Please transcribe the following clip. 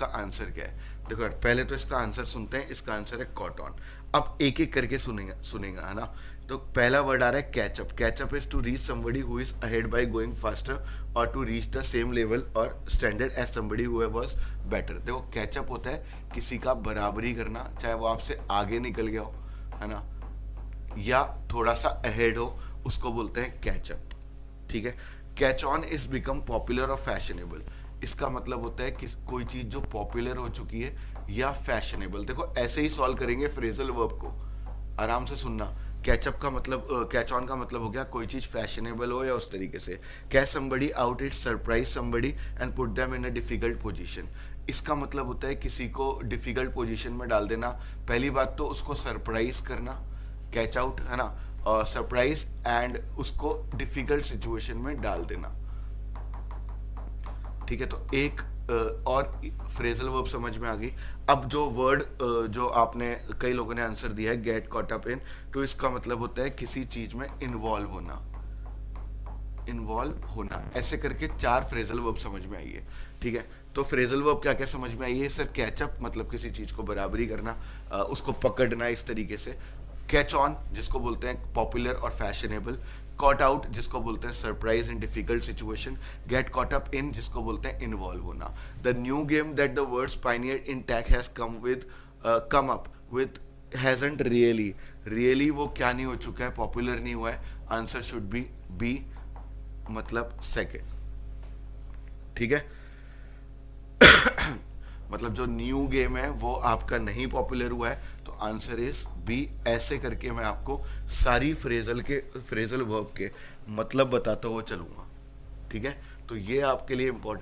इसका आंसर क्या है। देखो यार, पहले तो इसका आंसर सुनते हैं। इसका आंसर है कॉटन। अब एक एक करके सुनेंगे सुनेंगे, है ना। तो पहला वर्ड आ रहा है catch up. Catch up is to reach somebody who is ahead by going faster or to reach the same level or standard as somebody who was better. देखो कैचअप होता है किसी का बराबरी करना, चाहे वो आपसे आगे निकल गया हो, है ना, या थोड़ा सा अहेड हो, उसको बोलते हैं कैचअप। ठीक है। Catch on is become popular और फैशनेबल। इसका मतलब होता है कि कोई चीज जो पॉपुलर हो चुकी है या फैशनेबल। देखो ऐसे ही सॉल्व करेंगे फ्रेजल वर्ब को, आराम से सुनना। कैचअप का मतलब, कैच ऑन का मतलब हो गया कोई चीज फैशनेबल हो या उस तरीके से। Catch somebody out, it surprise somebody and put them in a difficult position. इसका मतलब होता है किसी को डिफिकल्ट पोजीशन में डाल देना। पहली बात तो उसको सरप्राइज करना, कैच आउट, है ना, सरप्राइज एंड उसको डिफिकल्ट सिचुएशन में डाल देना। ठीक है। तो एक और फ्रेजल वर्ब समझ में आ गई। अब जो वर्ड जो आपने कई लोगों ने आंसर दिया है गेट कॉट अप इन, तो इसका मतलब होता है किसी चीज में इन्वॉल्व होना। इन्वॉल्व होना, ऐसे करके 4 फ्रेजल वर्ब समझ में आई है। ठीक है। तो फ्रेजल वर्ब क्या क्या समझ में आई है सर? कैचअप मतलब किसी चीज को बराबरी करना, उसको पकड़ना इस तरीके से। कैच ऑन जिसको बोलते हैं पॉपुलर और फैशनेबल। कॉट आउट जिसको बोलते हैं surprise in difficult situation. Get caught up in जिसको बोलते हैं इन्वॉल्व होना। The new game that the words pioneer in tech has come up with hasn't really. Really वो क्या नहीं हो चुका है, पॉपुलर नहीं हुआ है। आंसर शुड बी मतलब सेकेंड। ठीक है। मतलब जो न्यू गेम है वो आपका नहीं पॉपुलर हुआ है, तो आंसर इज बी। ऐसे करके मैं आपको सारी फ्रेजल वर्ब के मतलब बताता हुआ चलूंगा। ठीक है। तो ये आपके लिए इंपॉर्टेंट